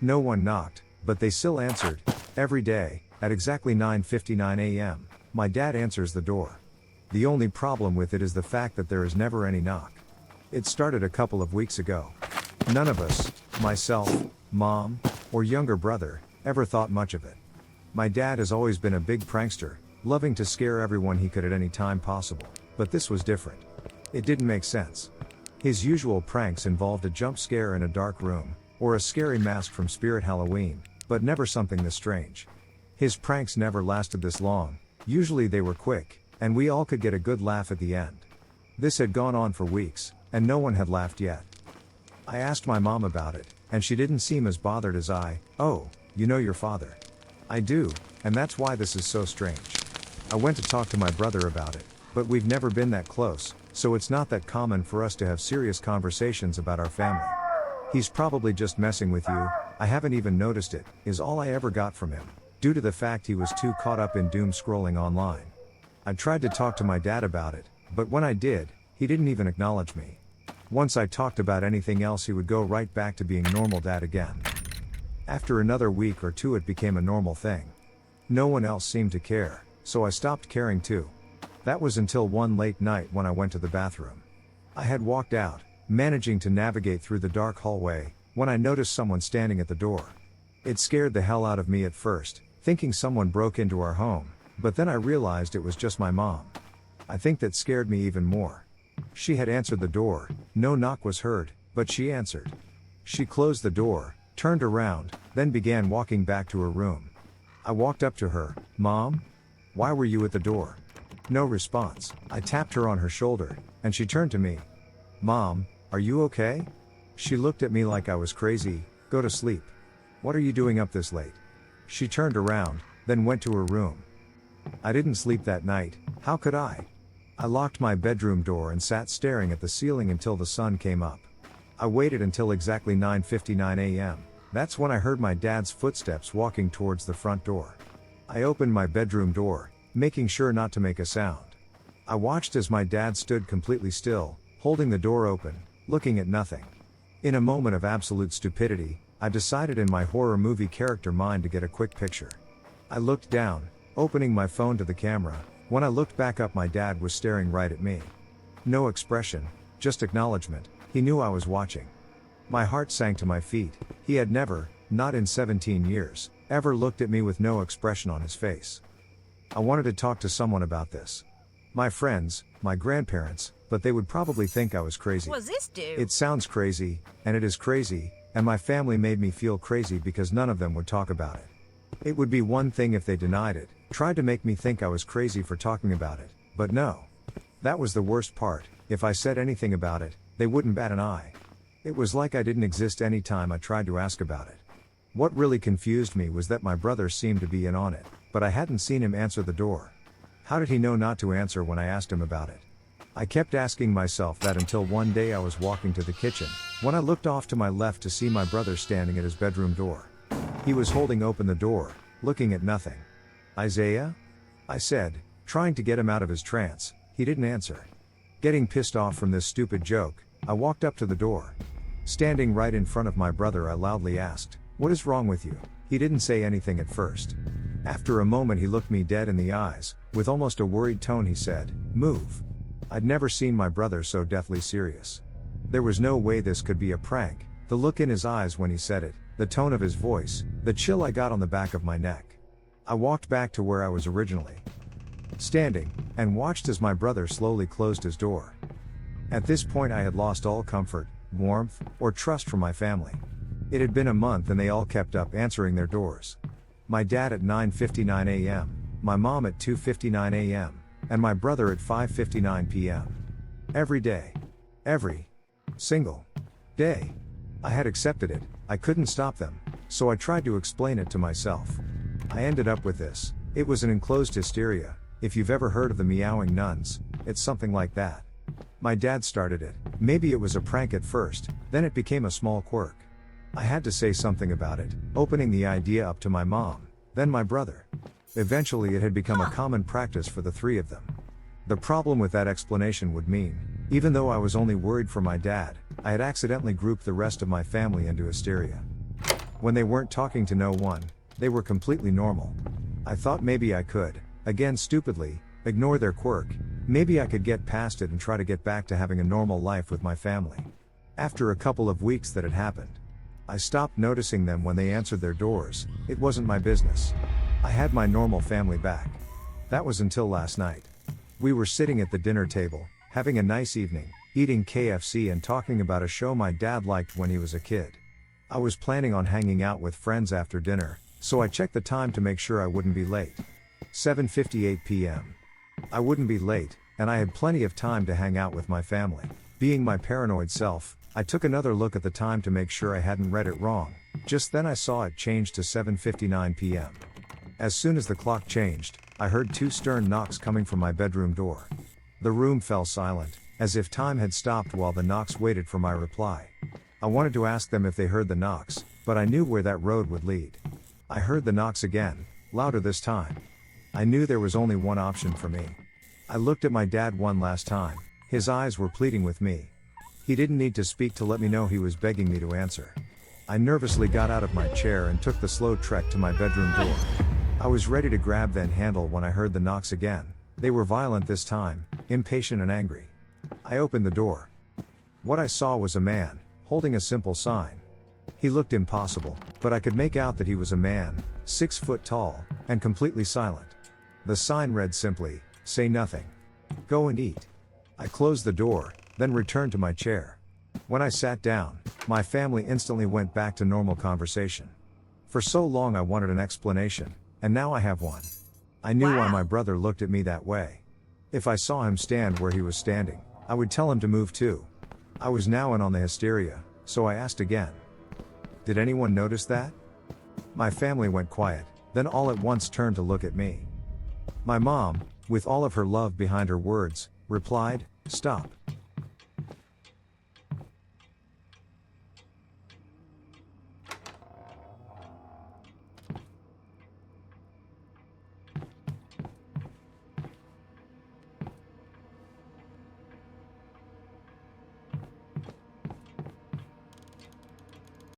No one knocked, but they still answered. Every day, at exactly 9:59 a.m., my dad answers the door. The only problem with it is the fact that there is never any knock. It started a couple of weeks ago. None of us, myself, mom, or younger brother, ever thought much of it. My dad has always been a big prankster, loving to scare everyone he could at any time possible, but this was different. It didn't make sense. His usual pranks involved a jump scare in a dark room, or a scary mask from Spirit Halloween, but never something this strange. His pranks never lasted this long, usually they were quick, and we all could get a good laugh at the end. This had gone on for weeks, and no one had laughed yet. I asked my mom about it, and she didn't seem as bothered as I. "Oh, you know your father." "I do, and that's why this is so strange." I went to talk to my brother about it, but we've never been that close, so it's not that common for us to have serious conversations about our family. "He's probably just messing with you, I haven't even noticed it," is all I ever got from him, due to the fact he was too caught up in doom scrolling online. I tried to talk to my dad about it, but when I did, he didn't even acknowledge me. Once I talked about anything else, he would go right back to being normal dad again. After another week or two, it became a normal thing. No one else seemed to care, so I stopped caring too. That was until one late night when I went to the bathroom. I had walked out, managing to navigate through the dark hallway, when I noticed someone standing at the door. It scared the hell out of me at first, thinking someone broke into our home, but then I realized it was just my mom. I think that scared me even more. She had answered the door, no knock was heard, but she answered. She closed the door, turned around, then began walking back to her room. I walked up to her. "Mom? Why were you at the door?" No response. I tapped her on her shoulder, and she turned to me. "Mom, are you okay?" She looked at me like I was crazy. "Go to sleep. What are you doing up this late?" She turned around, then went to her room. I didn't sleep that night. How could I? I locked my bedroom door and sat staring at the ceiling until the sun came up. I waited until exactly 9:59 a.m. That's when I heard my dad's footsteps walking towards the front door. I opened my bedroom door, making sure not to make a sound. I watched as my dad stood completely still, holding the door open, looking at nothing. In a moment of absolute stupidity, I decided in my horror movie character mind to get a quick picture. I looked down, opening my phone to the camera. When I looked back up, my dad was staring right at me. No expression, just acknowledgement. He knew I was watching. My heart sank to my feet. He had never, not in 17 years, ever looked at me with no expression on his face. I wanted to talk to someone about this. My friends, my grandparents, but they would probably think I was crazy. What's this do? It sounds crazy, and it is crazy, and my family made me feel crazy because none of them would talk about it. It would be one thing if they denied it, tried to make me think I was crazy for talking about it, but no. That was the worst part. If I said anything about it, they wouldn't bat an eye. It was like I didn't exist any time I tried to ask about it. What really confused me was that my brother seemed to be in on it, but I hadn't seen him answer the door. How did he know not to answer when I asked him about it? I kept asking myself that until one day I was walking to the kitchen, when I looked off to my left to see my brother standing at his bedroom door. He was holding open the door, looking at nothing. "Isaiah?" I said, trying to get him out of his trance. He didn't answer. Getting pissed off from this stupid joke, I walked up to the door. Standing right in front of my brother, I loudly asked, "What is wrong with you?" He didn't say anything at first. After a moment, he looked me dead in the eyes. With almost a worried tone, he said, "Move." I'd never seen my brother so deathly serious. There was no way this could be a prank. The look in his eyes when he said it, the tone of his voice, the chill I got on the back of my neck. I walked back to where I was originally standing, and watched as my brother slowly closed his door. At this point, I had lost all comfort, warmth, or trust from my family. It had been a month and they all kept up answering their doors. My dad at 9:59 a.m., my mom at 2:59 a.m., and my brother at 5:59 p.m. Every day. Every single day. I had accepted it. I couldn't stop them, so I tried to explain it to myself. I ended up with this. It was an enclosed hysteria. If you've ever heard of the meowing nuns, it's something like that. My dad started it. Maybe it was a prank at first, then it became a small quirk. I had to say something about it, opening the idea up to my mom, then my brother. Eventually it had become a common practice for the three of them. The problem with that explanation would mean, even though I was only worried for my dad, I had accidentally grouped the rest of my family into hysteria. When they weren't talking to no one, they were completely normal. I thought maybe I could, again stupidly, ignore their quirk, maybe I could get past it and try to get back to having a normal life with my family. After a couple of weeks that had happened, I stopped noticing them when they answered their doors. It wasn't my business. I had my normal family back. That was until last night. We were sitting at the dinner table, having a nice evening, eating KFC and talking about a show my dad liked when he was a kid. I was planning on hanging out with friends after dinner, so I checked the time to make sure I wouldn't be late. 7:58 p.m. I wouldn't be late, and I had plenty of time to hang out with my family. Being my paranoid self, I took another look at the time to make sure I hadn't read it wrong. Just then I saw it change to 7:59 p.m. As soon as the clock changed, I heard 2 stern knocks coming from my bedroom door. The room fell silent, as if time had stopped while the knocks waited for my reply. I wanted to ask them if they heard the knocks, but I knew where that road would lead. I heard the knocks again, louder this time. I knew there was only one option for me. I looked at my dad one last time. His eyes were pleading with me. He didn't need to speak to let me know he was begging me to answer. I nervously got out of my chair and took the slow trek to my bedroom door. I was ready to grab the handle when I heard the knocks again. They were violent this time, impatient and angry. I opened the door. What I saw was a man, holding a simple sign. He looked impossible, but I could make out that he was a man, 6 foot tall, and completely silent. The sign read simply, "Say nothing. Go and eat." I closed the door, then returned to my chair. When I sat down, my family instantly went back to normal conversation. For so long I wanted an explanation, and now I have one. I knew why my brother looked at me that way. If I saw him stand where he was standing, I would tell him to move too. I was now in on the hysteria, so I asked again. Did anyone notice that? My family went quiet, then all at once turned to look at me. My mom, with all of her love behind her words, replied, "Stop.